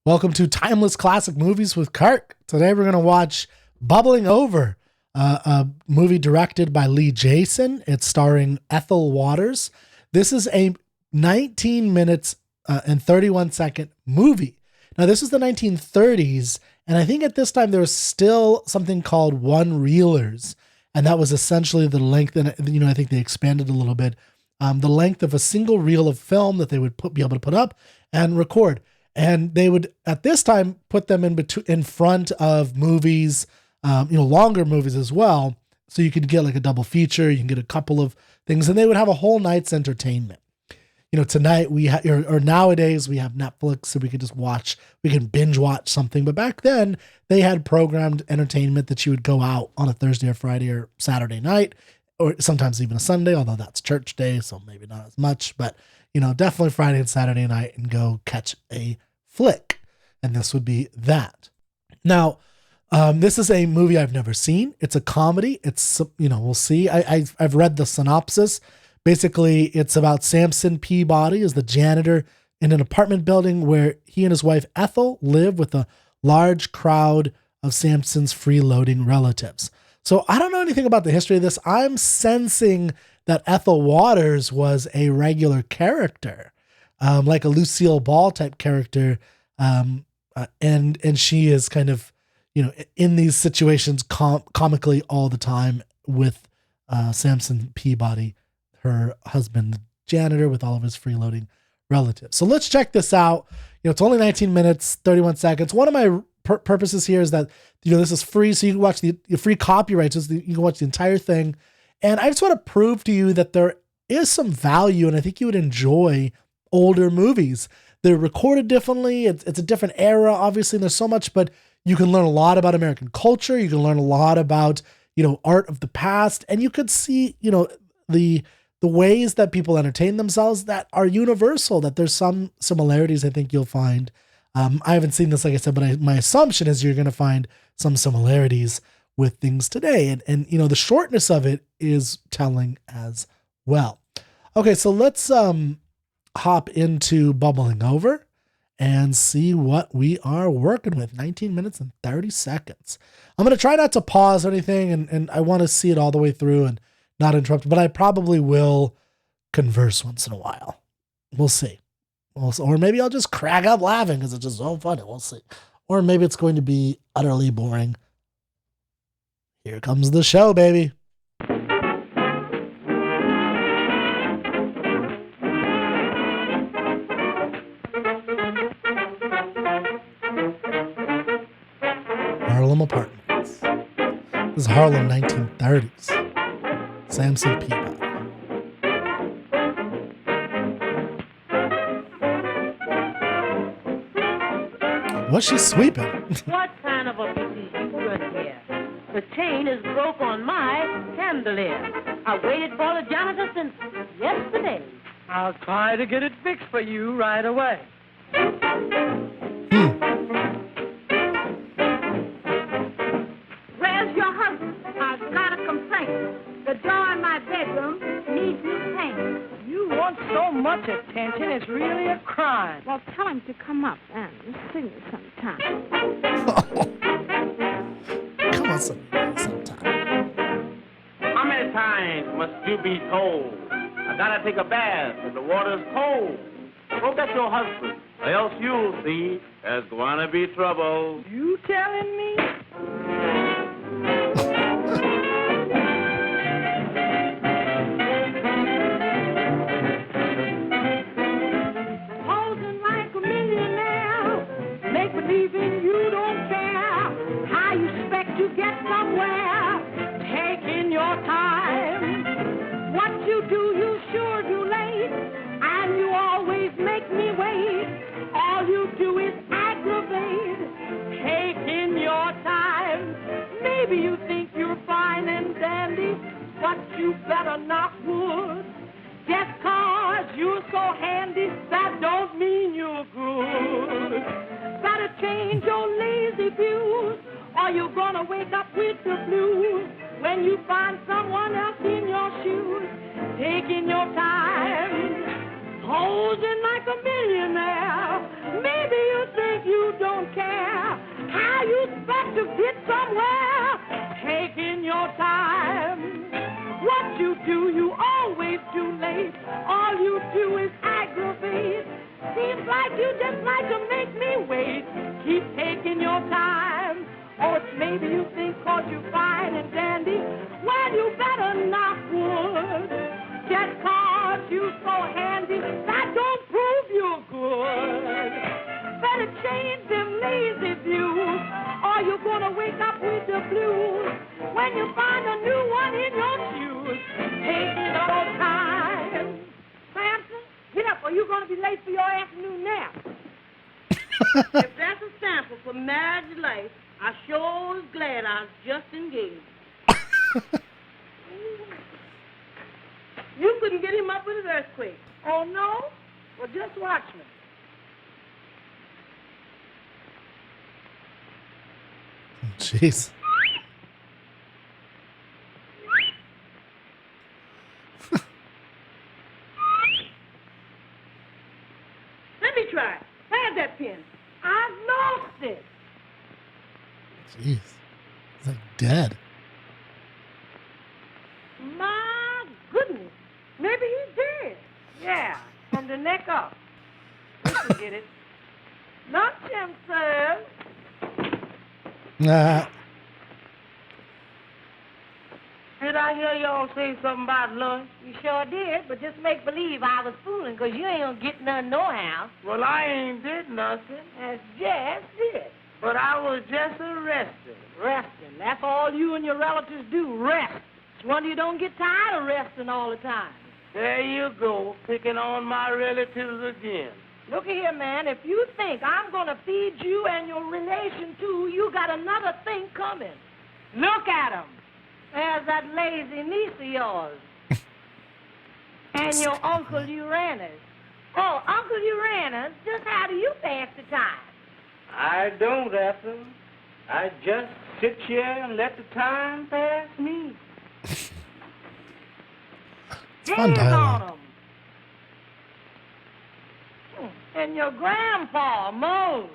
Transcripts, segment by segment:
Welcome to Timeless Classic Movies with Kirk. Today we're going to watch Bubbling Over, a movie directed by Lee Jason. It's starring Ethel Waters. This is a 19 minutes and 31 second movie. Now, this is the 1930s, and I think at this time there was still something called one-reelers, and that was essentially the length, and I think they expanded a little bit, the length of a single reel of film that they would be able to put up and record. And they would, at this time, put them in front of movies, longer movies as well. So you could get like a double feature, you can get a couple of things, and they would have a whole night's entertainment. Tonight or nowadays we have Netflix, so we can binge watch something. But back then they had programmed entertainment that you would go out on a Thursday or Friday or Saturday night, or sometimes even a Sunday, although that's church day, so maybe not as much, but definitely Friday and Saturday night and go catch a flick. And this would be that. Now, this is a movie I've never seen. It's a comedy. It's, we'll see. I've read the synopsis. Basically, it's about Samson Peabody as the janitor in an apartment building where he and his wife Ethel live with a large crowd of Samson's freeloading relatives. So I don't know anything about the history of this. I'm sensing that Ethel Waters was a regular character, like a Lucille Ball type character. And she is kind of, in these situations comically all the time with Samson Peabody, her husband, the janitor, with all of his freeloading relatives. So let's check this out. It's only 19 minutes, 31 seconds. One of my purposes here is that, this is free, so you can watch the free copyright, so you can watch the entire thing. And I just want to prove to you that there is some value, and I think you would enjoy older movies. They're recorded differently. It's a different era, obviously, and there's so much, but you can learn a lot about American culture. You can learn a lot about, art of the past, and you could see, the ways that people entertain themselves that are universal, that there's some similarities I think you'll find. I haven't seen this, like I said, but my assumption is you're going to find some similarities with things today. And the shortness of it is telling as well. Okay, so let's hop into Bubbling Over and see what we are working with. 19 minutes and 30 seconds. I'm going to try not to pause or anything, and I want to see it all the way through and not interrupt, but I probably will converse once in a while. We'll see. Or maybe I'll just crack up laughing because it's just so funny. We'll see. Or maybe it's going to be utterly boring. Here comes the show, baby. Harlem Apartments. This is Harlem 1930s. Samson Peabody. What's she sweeping? What kind of a piece you good here? The chain is broke on my chandelier. I waited for the janitor since yesterday. I'll try to get it fixed for you right away. Where's your husband? I've got a complaint. The door in my bedroom needs new paint. You want so much attention, it's really a crime. Well, tell him to come up and sing me sometime. Come on, sometime. How many times must you be told? I gotta take a bath and the water's cold. Go get your husband, or else you'll see there's gonna be trouble. You telling me? Posing like a millionaire, make believing you don't care. How you expect to get somewhere? Taking your time. What you do, you sure do late, and you always make me wait. All you do is aggravate. Taking your time. Maybe you think you're fine and dandy, but you better knock wood. Just 'cause you're so handy, that don't mean you're good. Better change your lazy views, or you're gonna wake up with the blues when you find someone else in your shoes. Taking your time, posing like a millionaire. Maybe you think you expect to get somewhere, taking your time. What you do, you always do late. All you do is aggravate. Seems like you just like to make me wait. Keep taking your time. Or maybe you think 'cause you're fine and dandy, well, you better not would. Just 'cause you so handy, that don't prove you're good. Better change them lazy views, or you're gonna wake up with the blues when you find a new one in your shoes. Take your time. Samson, get up, or you're gonna be late for your afternoon nap. If that's a sample for marriage life, I sure was glad I was just engaged. You couldn't get him up with an earthquake. Oh, no? Well, just watch me. Jeez. Let me try. Have that pen. I've lost it. Jeez. He's like dead. My goodness. Maybe he's dead. Yeah, from the neck up. Let's get it. Lunch him, sir. Nah. Did I hear y'all say something about lunch? You sure did, but just make believe I was fooling, 'cause you ain't gonna get none nohow. Well, I ain't did nothing, That's just it. but I was just arrested. Resting. That's all you and your relatives do, rest. It's wonder you don't get tired of resting all the time. There you go, picking on my relatives again. Look here, man, if you think I'm gonna feed you and your relation too, you got another thing coming. Look at 'em. There's that lazy niece of yours. And your Uncle Uranus. Oh, Uncle Uranus, just how do you pass the time? I don't, Ethel. I just sit here and let the time pass me. It's fun Gaze on dialogue. 'em. And your grandpa, Mose.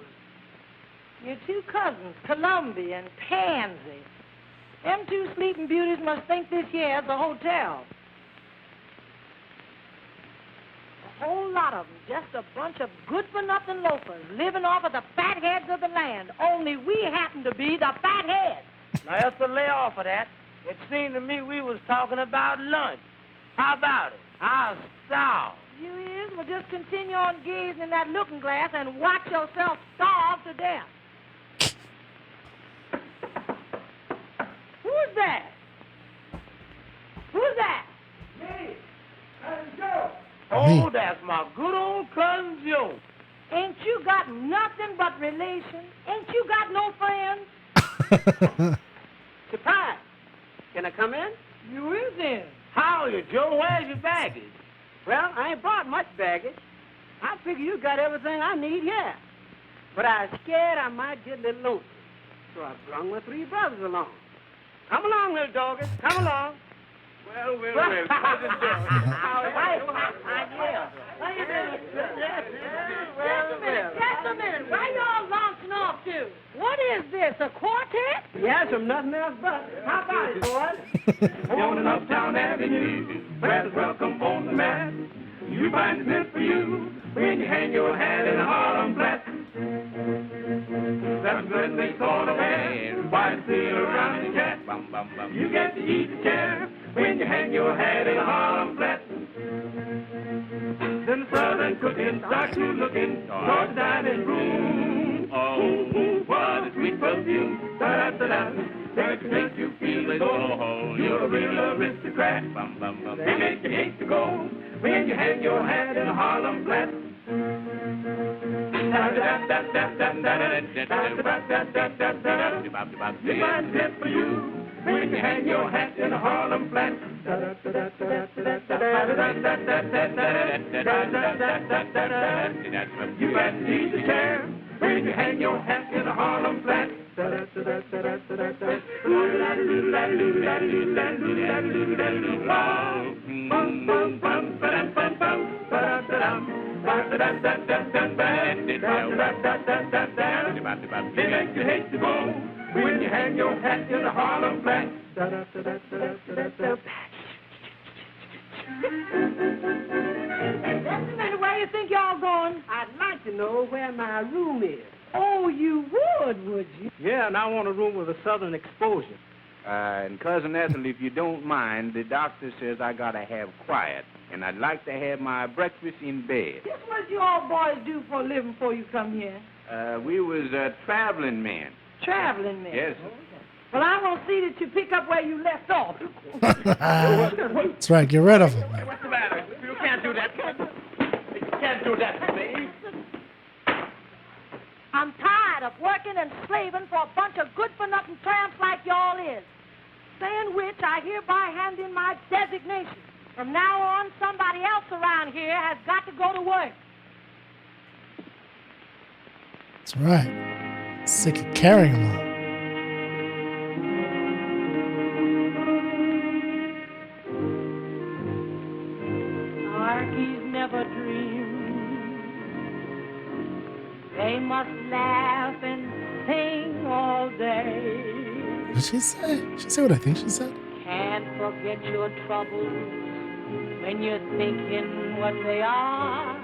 Your two cousins, Columbia and Pansy. Them two sleeping beauties must think this here's a hotel. A whole lot of them, just a bunch of good-for-nothing loafers living off of the fatheads of the land. Only we happen to be the fatheads. Now, Ethel, lay off of that. It seemed to me we was talking about lunch. How about it? I'll starve. You is? Well, just continue on gazing in that looking glass and watch yourself starve to death. Who's that? Who's that? Me, Cousin Joe. Me. Oh, that's my good old Cousin Joe. Ain't you got nothing but relations? Ain't you got no friends? Surprise. Can I come in? You is in. How are you, Joe? Where's your baggage? Well, I ain't brought much baggage. I figure you got everything I need here. But I was scared I might get a little lonesome. So I brung my three brothers along. Come along, little doggies. Come along. Well, Cousin Joe. All right. Yeah. Just a minute. Where y'all launching off to? What is this, a quartet? Yes, I'm nothing else but. How about it, boys? On and uptown Avenue, where the welcome on the mat. You find it meant for you when you hang your hat in a Harlem flat. That's when they sort of wear white seal around your cat. You get to eat the chair when you hang your hat in a Harlem flat. Then the southern cooking starts to looking towards the dining room. Oh, what a sweet perfume. Da-da-da-da. That can make you feel as though you're a real aristocrat. They make you hate to go when you hang your hat in a Harlem flat. You find it for you when you hang your hat in a Harlem flat. You got to need the chair when you hang your hat in a Harlem flat. They make you hate to go when you hang your hat in the Harlem flat. Listen, where you think y'all going? I'd like to know where my room is. Oh, you would you? Yeah, and I want a room with a southern exposure. And Cousin Ethel, if you don't mind, the doctor says I gotta have quiet, and I'd like to have my breakfast in bed. Just what you all boys do for a living before you come here? We was traveling men. Traveling men? Yes. Well, I'm going to see that you pick up where you left off. That's right. Get rid of him. Man. What's the matter? You can't do that. You can't do that to me. I'm tired of working and slaving for a bunch of good-for-nothing tramps like y'all is. Saying which, I hereby hand in my designation. From now on, somebody else around here has got to go to work. That's right. Sick of carrying him on. Darkies never dream. They must laugh and sing all day. What did she say? Did she say what I think she said? Can't forget your troubles when you're thinking what they are.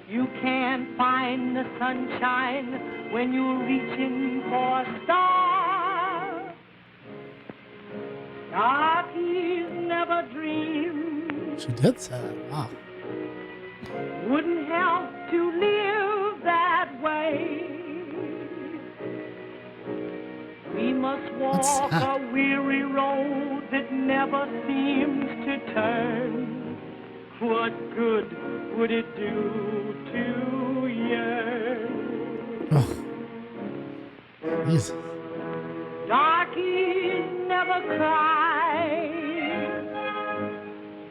You can't find the sunshine when you're reaching for a star. Darkies never dream. She did say that. Wow. Wouldn't help to live that way. We must walk a weary road that never seems to turn. What good would it do to yearn? Oh. Jesus. Darkies never cry.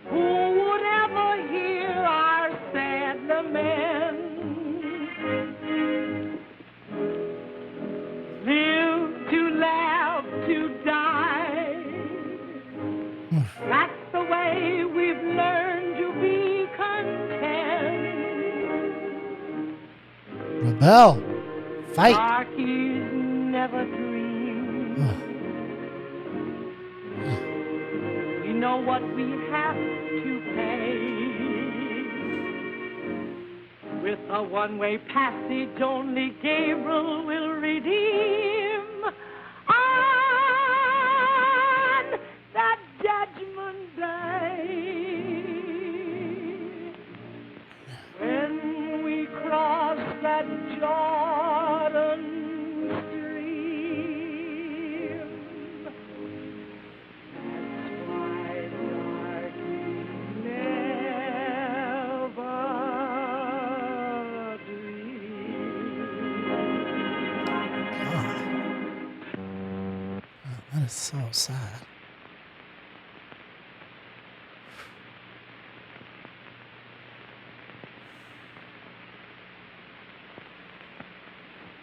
Who would ever hear our sad lament? Live to laugh, to die. That's the way we've learned to be content. Rebel. Fight. Darkies never dream. We know what we have to pay. With a one-way passage, only Gabriel will redeem on that judgment day. When we cross that Jordan stream, that's why darkies never dream. That is so sad.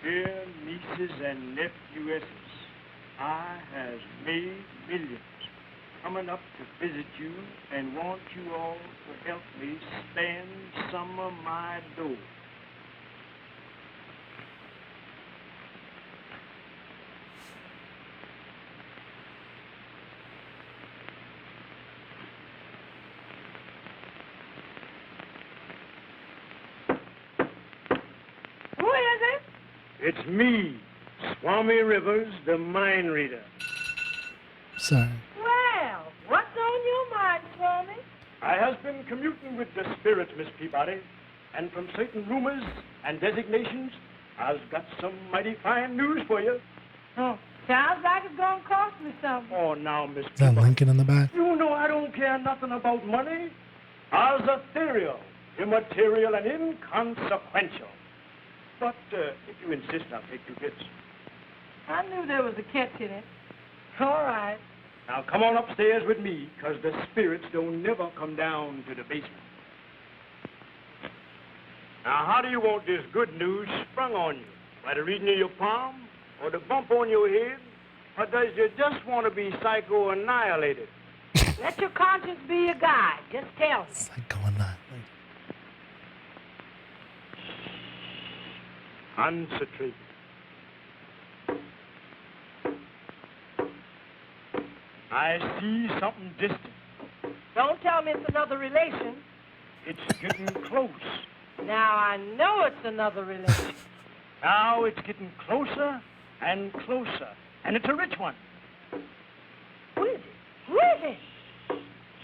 Dear nieces and nephews, I has made millions coming up to visit you and want you all to help me stand some of my dough. Who is it? It's me, Swami Rivers, the mind reader. Sorry. Well, what's on your mind, Swami? I has been commuting with the spirits, Miss Peabody, and from certain rumors and designations, I've got some mighty fine news for you. Oh, sounds like it's going to cost me something. Oh, now, Miss Is that Peabody, Lincoln in the back? you know I don't care nothing about money. I's ethereal, immaterial, and inconsequential. But if you insist, I'll take 2 bits. I knew there was a catch in it. All right. Now, come on upstairs with me, 'cause the spirits don't never come down to the basement. Now, how do you want this good news sprung on you? By the reading of your palm? Or the bump on your head? Or does you just want to be psycho-annihilated? Let your conscience be your guide. Just tell me. It's like going on. Concentrate. I see something distant. Don't tell me it's another relation. It's getting close. Now I know it's another relation. Now it's getting closer and closer. And it's a rich one. Who is it? Who is it?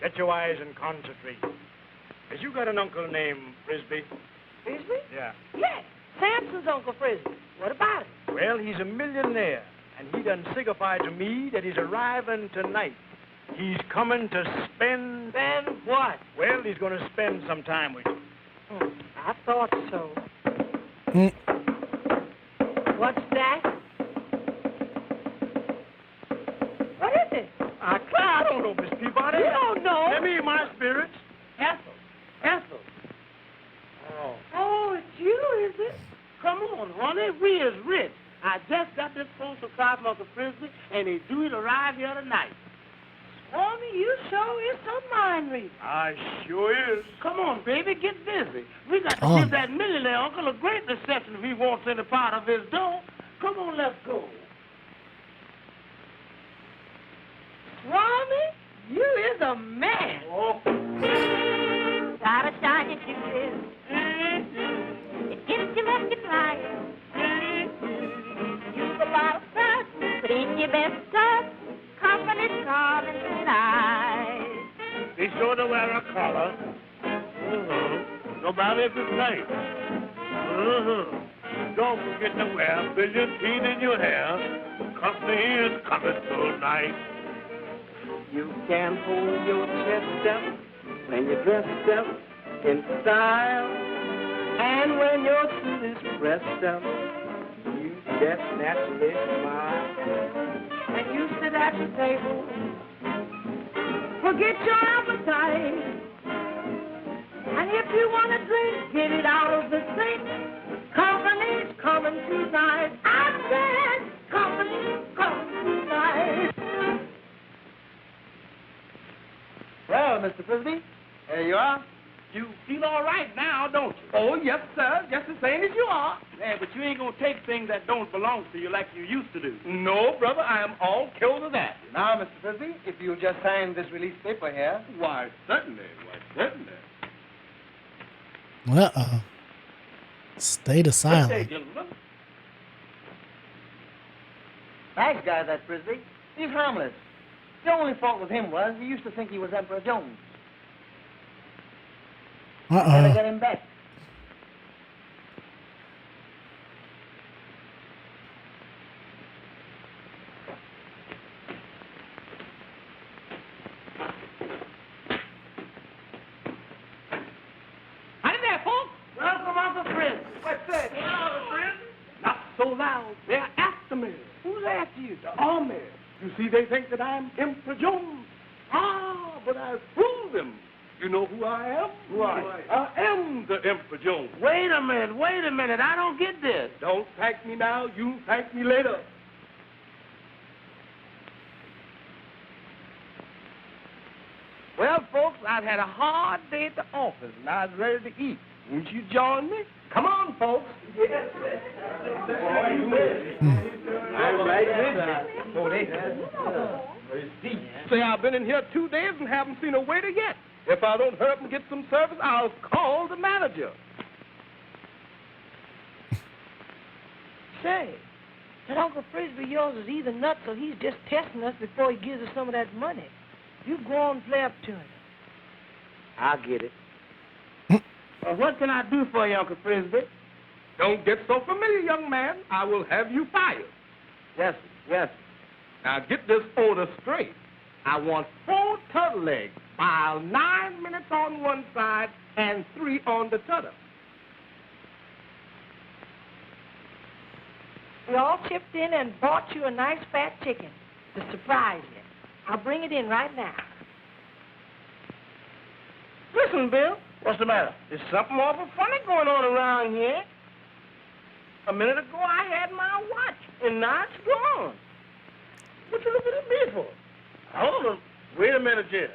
Shut your eyes and concentrate. Has you got an uncle named Frisbee? Frisbee? Yeah. Yes, Samson's Uncle Frisbee. What about it? Well, he's a millionaire, and he done signified to me that he's arriving tonight. He's coming to spend... Spend what? Well, he's going to spend some time with you. I thought so. Mm. What's that? What is it? I don't know, Miss Peabody. You don't know. Let me hear my spirits. Ethel. Oh, it's you, is it? Come on, honey. We is rich. I just got this phone supply from Uncle Frisbee, and he due to arrive here tonight. Swarmy, you sure is some mind reader. I sure is. Come on, baby, get busy. We got to On. give that millionaire uncle a great reception if he wants any part of his dough. Come on, let's go. Swarmy, you is a man. Oh. Gotta shine your shoes. It gets you left flying. Use a lot of stuff, put in your best stuff. Company's coming tonight. Be sure to wear a collar. No matter if it's night. Don't forget to wear brilliantine in your hair. Company is coming tonight. You can hold your chest up when you're dressed up in style. And when your suit is pressed up, you just naturally smile. And you sit at your table, forget your appetite. And if you want a drink, get it out of the sink. Company's coming tonight. I said, company's coming tonight. Well, Mr. Frisbee, there you are. You feel all right now, don't you? Oh, yes, sir. Just the same as you are. Yeah, but you ain't gonna take things that don't belong to you like you used to do. No, brother, I am all killed to that. Now, Mr. Frisbee, if you'll just sign this release paper here. Why, certainly. Uh-oh. State of silence. Hey, gentlemen. Nice guy, that Frisbee. He's harmless. The only fault with him was he used to think he was Emperor Jones. Never Uh-oh. get him back. Howdy there, folks. Welcome, Uncle Frisbee. What's that? Hello, Frisbee. Not so loud. They're after me. Who's after you? The army. You see, they think that I'm Emperor Jones. Ah, but I fooled them. You know who I am? Who are you? I am the Emperor Jones. Wait a minute. I don't get this. Don't thank me now. You thank me later. Well, folks, I've had a hard day at the office, and I was ready to eat. Won't you join me? Come on, folks. Yes. I'm right with you. Say, I've been in here 2 days and haven't seen a waiter yet. If I don't hurry up and get some service, I'll call the manager. Say, that Uncle Frisbee yours is either nuts or he's just testing us before he gives us some of that money. You go on and play up to him. I'll get it. What can I do for you, Uncle Frisbee? Don't get so familiar, young man. I will have you fired. Yes, sir. Now, get this order straight. I want 4 turtle legs, while 9 minutes on one side and 3 on the t'other. We all chipped in and bought you a nice fat chicken to surprise you. I'll bring it in right now. Listen, Bill. What's the matter? There's something awful funny going on around here. A minute ago, I had my watch, and now it's gone. What you looking at me for? Hold on. Wait a minute, Jed.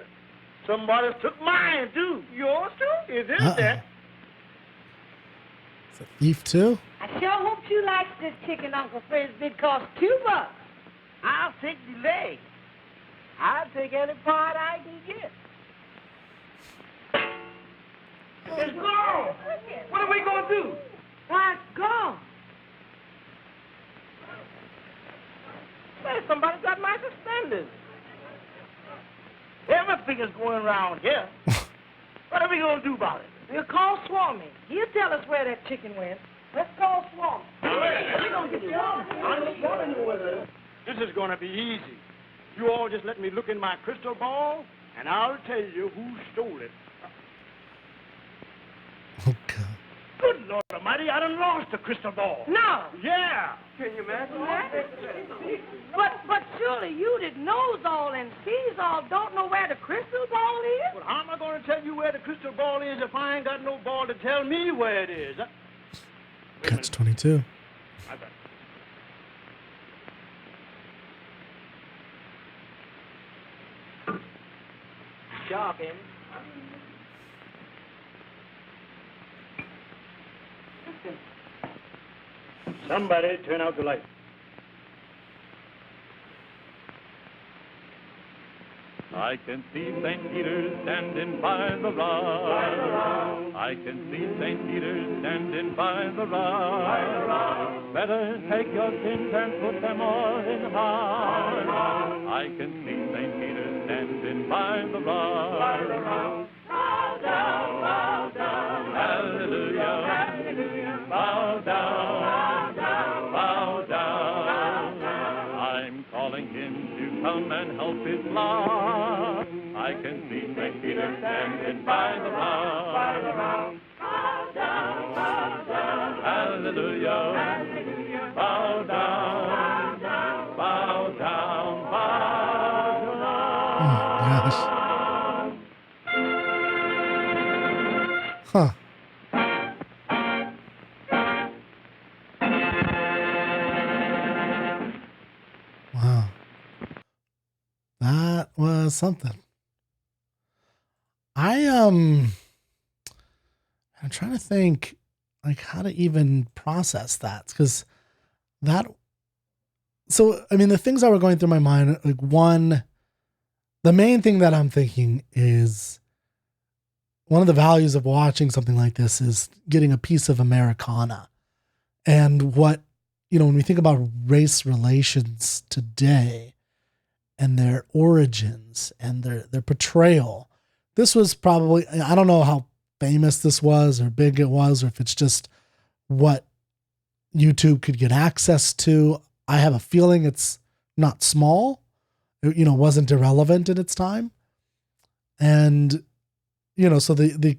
Somebody took mine, too. Yours, too? Is it that? Thief too? I sure hope you like this chicken, Uncle Frisbee. It costs $2. I'll take the leg. I'll take any part I can get. It's gone. What are we going to do? Why, it's gone. Hey, somebody got my suspenders. Everything's going around here. What are we going to do about it? We'll call Swami. He'll tell us where that chicken went. Let's call Swami. We're going to get you on. This is going to be easy. You all just let me look in my crystal ball, and I'll tell you who stole it. Okay. Good Lord Almighty, I done lost the crystal ball. No. Yeah. Can you imagine? But surely you that knows all and sees all don't know where the crystal ball is? Well, how am I going to tell you where the crystal ball is if I ain't got no ball to tell me where it is? Catch 22. I got it. Shark, ain't it? Somebody turn out the light. I can see St. Peter standing by the rock. I can see St. Peter standing by the rock. Better take your sins and put them all in heart. I can see St. Peter standing by the rock. Bow down, bow down, hallelujah, hallelujah. Bow down, bow down. I'm calling him to come and help his flock. I can see St. Peter standing by the rock. Bow down, hallelujah, hallelujah. Bow down, bow down, bow down. Gosh. Huh. Wow. That was something. I'm trying to think like how to even process that, because that, so I mean the things that were going through my mind, like one, the main thing that I'm thinking is one of the values of watching something like this is getting a piece of Americana. And what, when we think about race relations today and their origins and their portrayal, this was probably, I don't know how famous this was or big it was, or if it's just what YouTube could get access to. I have a feeling it's not small. It, wasn't irrelevant in its time. And, so the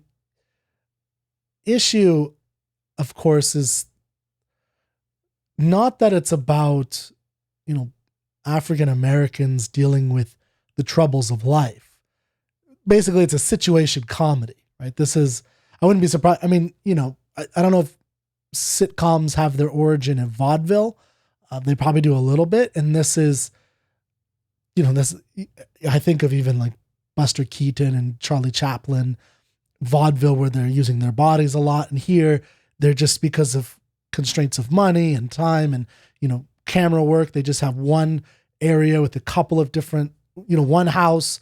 issue, of course, is not that it's about, African Americans dealing with the troubles of life. Basically, it's a situation comedy, right? This is, I wouldn't be surprised. I mean, I don't know if sitcoms have their origin in vaudeville. They probably do a little bit. And this is, this, I think of even like Buster Keaton and Charlie Chaplin, vaudeville, where they're using their bodies a lot. And here they're just, because of constraints of money and time and, camera work, they just have one area with a couple of different, one house,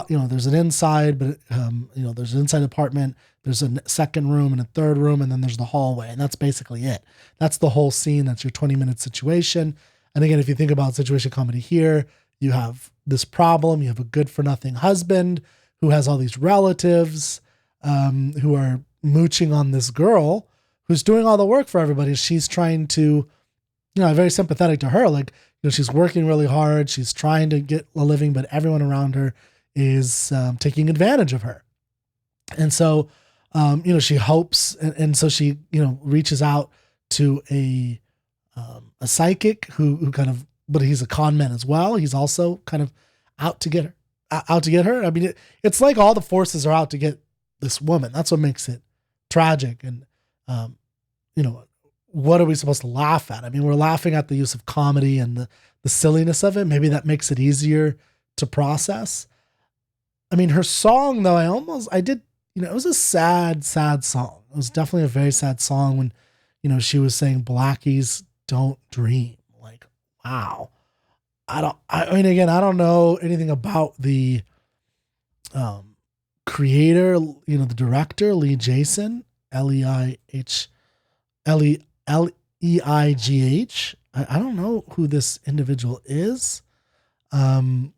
there's an inside, but, there's an inside apartment, there's a second room and a third room, and then there's the hallway. And that's basically it. That's the whole scene. That's your 20-minute situation. And again, if you think about situation comedy here, you have this problem. You have a good for nothing husband who has all these relatives who are mooching on this girl who's doing all the work for everybody. She's trying to, I'm very sympathetic to her. Like, she's working really hard. She's trying to get a living, but everyone around her is taking advantage of her. And so, she hopes, and so she, reaches out to a psychic who kind of, but he's a con man as well. He's also kind of out to get her. I mean, it's like all the forces are out to get this woman. That's what makes it tragic. And, what are we supposed to laugh at? I mean, we're laughing at the use of comedy and the silliness of it. Maybe that makes it easier to process. I mean, her song though, it was a sad, sad song. It was definitely a very sad song when she was saying blackies don't dream. Like, wow. I mean, again, I don't know anything about the creator, the director, Lee Jason, Leigh Leigh. I don't know who this individual is. Man.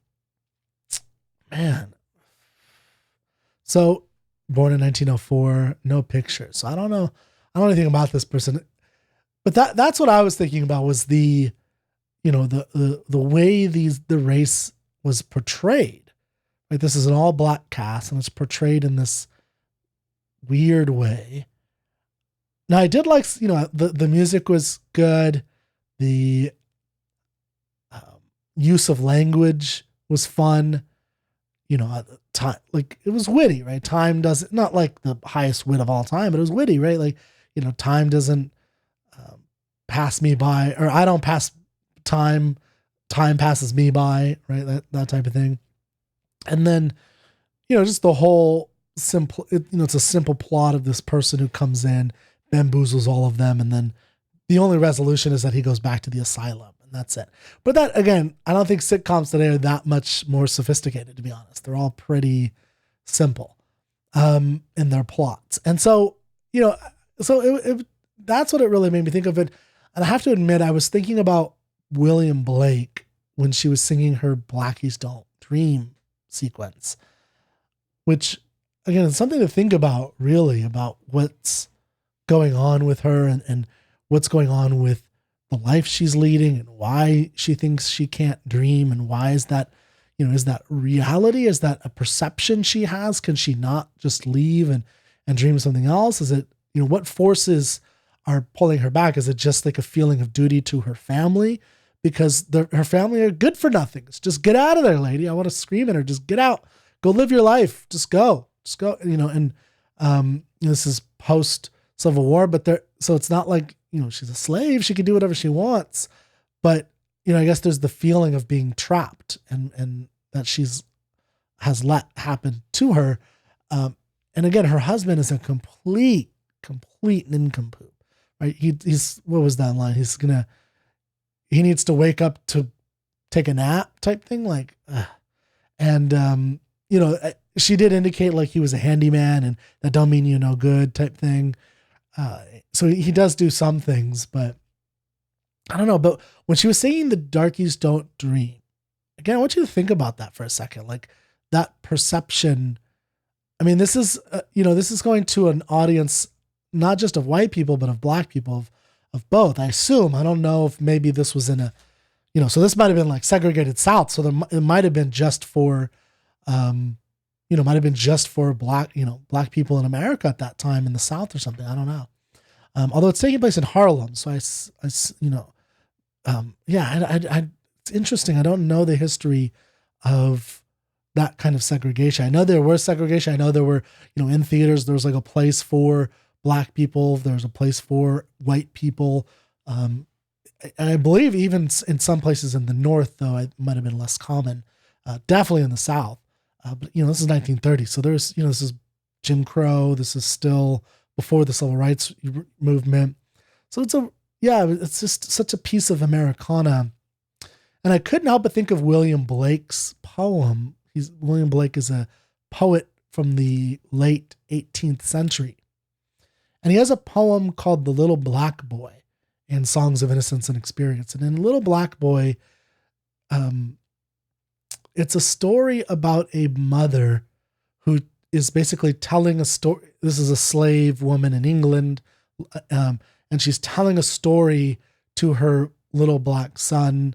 So born in 1904, no pictures. So I don't know anything about this person. But that's what I was thinking about was the way the race was portrayed. Like, this is an all black cast and it's portrayed in this weird way. Now, I did like, the music was good. The use of language was fun. Time, like, it was witty, right? Time doesn't, not like the highest wit of all time, but it was witty, right? Like, time doesn't pass me by, or I don't pass time passes me by, right? That type of thing. And then, just the whole simple, it's a simple plot of this person who comes in, bamboozles all of them, and then the only resolution is that he goes back to the asylum, and that's it. But that, again, I don't think sitcoms today are that much more sophisticated, to be honest. They're all pretty simple in their plots. And so, that's what it really made me think of it. And I have to admit, I was thinking about William Blake when she was singing her Blackies Don't Dream sequence, which, again, is something to think about, really, about what's going on with her and what's going on with the life she's leading and why she thinks she can't dream, and why is that, is that reality? Is that a perception she has? Can she not just leave and dream of something else? Is it, what forces are pulling her back? Is it just like a feeling of duty to her family? Because her family are good for nothing. It's just, get out of there, lady. I want to scream at her. Just get out. Go live your life. Just go. And this is post Civil War, so it's not like, she's a slave. She can do whatever she wants. But, I guess there's the feeling of being trapped and that has let happen to her. And again, her husband is a complete nincompoop, right? He's, what was that line? He needs to wake up to take a nap type thing. Like, she did indicate like he was a handyman and that don't mean you no good type thing. So he does do some things, but I don't know. But when she was singing the Darkies Don't Dream, again, I want you to think about that for a second. Like, that perception. I mean, this is going to an audience, not just of white people, but of black people, of both. I assume. I don't know if maybe this was in a, so this might've been like segregated South. So it might've been just for, black, black people in America at that time in the South or something. I don't know. Although it's taking place in Harlem. So it's interesting. I don't know the history of that kind of segregation. I know there was segregation. I know there were, in theaters, there was like a place for black people. There was a place for white people. And I believe even in some places in the North, though, it might've been less common, definitely in the South. But this is 1930. So there's, this is Jim Crow. This is still before the Civil Rights movement. So it's just such a piece of Americana. And I couldn't help but think of William Blake's poem. William Blake is a poet from the late 18th century. And he has a poem called The Little Black Boy in Songs of Innocence and Experience. And in Little Black Boy, it's a story about a mother who is basically telling a story. This is a slave woman in England. And she's telling a story to her little black son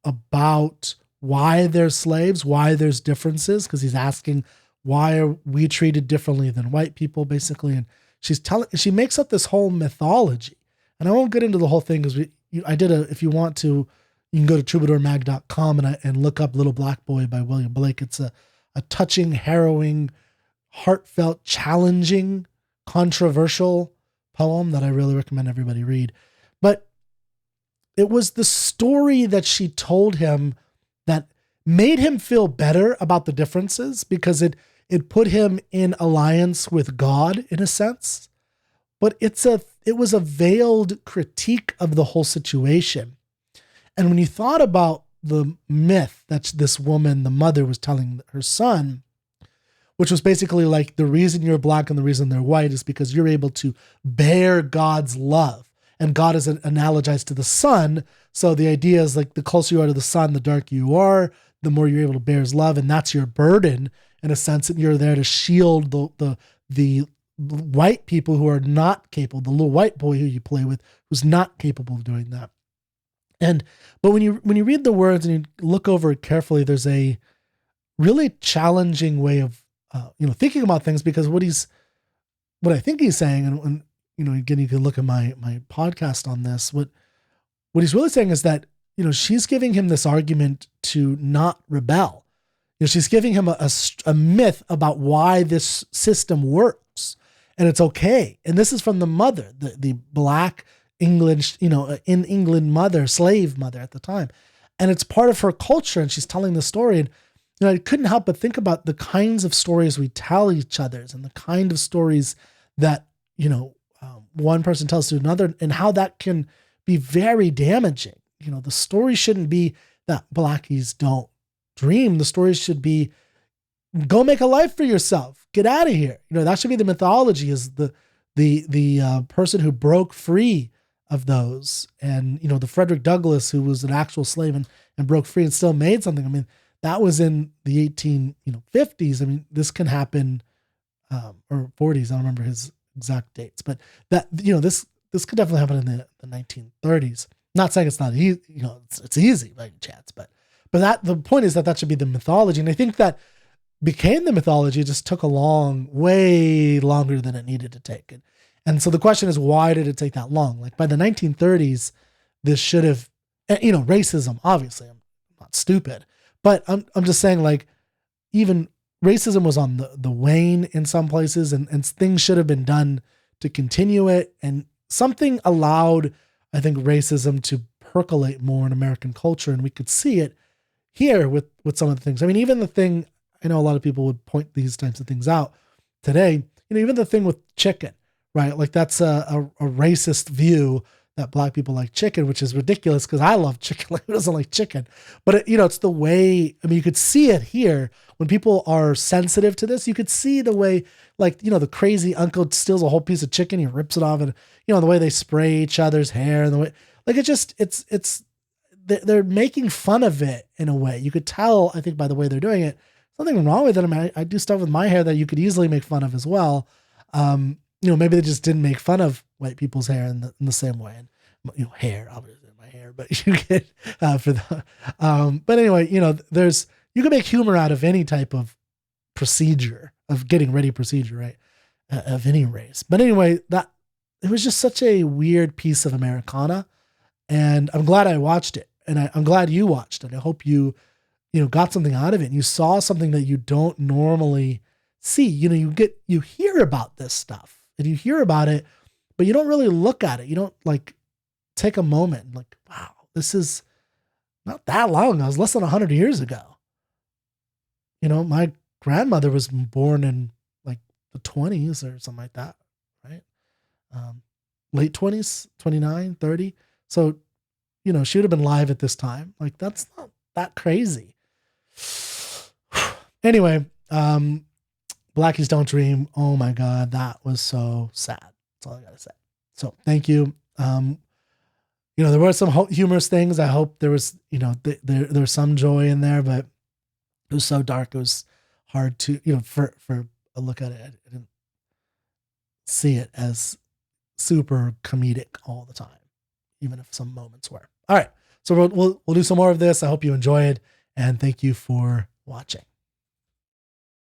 about why they're slaves, why there's differences, because he's asking, why are we treated differently than white people, basically. And she makes up this whole mythology. And I won't get into the whole thing because if you want to, you can go to troubadourmag.com and look up Little Black Boy by William Blake. It's a touching, harrowing, heartfelt, challenging, controversial poem that I really recommend everybody read. But it was the story that she told him that made him feel better about the differences, because it put him in alliance with God in a sense. But it it was a veiled critique of the whole situation. And when you thought about the myth that this woman, the mother, was telling her son, which was basically like, the reason you're black and the reason they're white is because you're able to bear God's love. And God is analogized to the sun. So the idea is like, the closer you are to the sun, the darker you are, the more you're able to bear his love. And that's your burden, in a sense, that you're there to shield the white people who are not capable, the little white boy who you play with, who's not capable of doing that. But when you read the words and you look over it carefully, there's a really challenging way of thinking about things, because what I think he's saying, and again, you can look at my podcast on this. What he's really saying is that, she's giving him this argument to not rebel. She's giving him a myth about why this system works, and it's okay. And this is from the mother, the black English, in England mother, slave mother at the time. And it's part of her culture. And she's telling the story. And, I couldn't help but think about the kinds of stories we tell each other's, and the kind of stories that, one person tells to another, and how that can be very damaging. The story shouldn't be that blackies don't dream. The story should be, go make a life for yourself. Get out of here. That should be the mythology, is the person who broke free of those. And, the Frederick Douglass, who was an actual slave and broke free and still made something. I mean, that was in the 1850s. I mean, this can happen, or 40s. I don't remember his exact dates, but that, this could definitely happen in the 1930s. Not saying it's not easy, it's easy by any chance, but that, the point is that should be the mythology. And I think that became the mythology. It just took way longer than it needed to take. And so the question is, why did it take that long? Like, by the 1930s, this should have, racism, obviously, I'm not stupid, but I'm just saying, like, even racism was on the wane in some places, and things should have been done to continue it. And something allowed, I think, racism to percolate more in American culture. And we could see it here with some of the things. I mean, even the thing, I know a lot of people would point these types of things out today, even the thing with chicken, right? Like, that's a racist view that black people like chicken, which is ridiculous, because I love chicken. Like, who doesn't like chicken? But it's the way, I mean, you could see it here when people are sensitive to this. You could see the way, like, the crazy uncle steals a whole piece of chicken, he rips it off, and the way they spray each other's hair, and the way, like, they're making fun of it in a way. You could tell, I think, by the way they're doing it. Nothing wrong with it. I mean, I do stuff with my hair that you could easily make fun of as well. Maybe they just didn't make fun of white people's hair in the same way. And, hair, obviously my hair, but you get for the, but anyway, you can make humor out of any type of procedure, of getting ready procedure, right? Of any race. But anyway, that, it was just such a weird piece of Americana, and I'm glad I watched it, and I'm glad you watched it. I hope you got something out of it, and you saw something that you don't normally see. You hear about this stuff, and you hear about it, but you don't really look at it. You don't, like, take a moment and, like, wow, this is not that long ago. It was less than 100 years ago. My grandmother was born in, like, the 20s or something like that, right? Late 20s, 29, 30. So, she would have been live at this time. Like, that's not that crazy. Anyway, Blackies Don't Dream. Oh my God, that was so sad. That's all I gotta say. So thank you. There were some humorous things. I hope there was, there was some joy in there, but it was so dark. It was hard to, for a look at it, I didn't see it as super comedic all the time, even if some moments were. All right. So we'll do some more of this. I hope you enjoy it, and thank you for watching.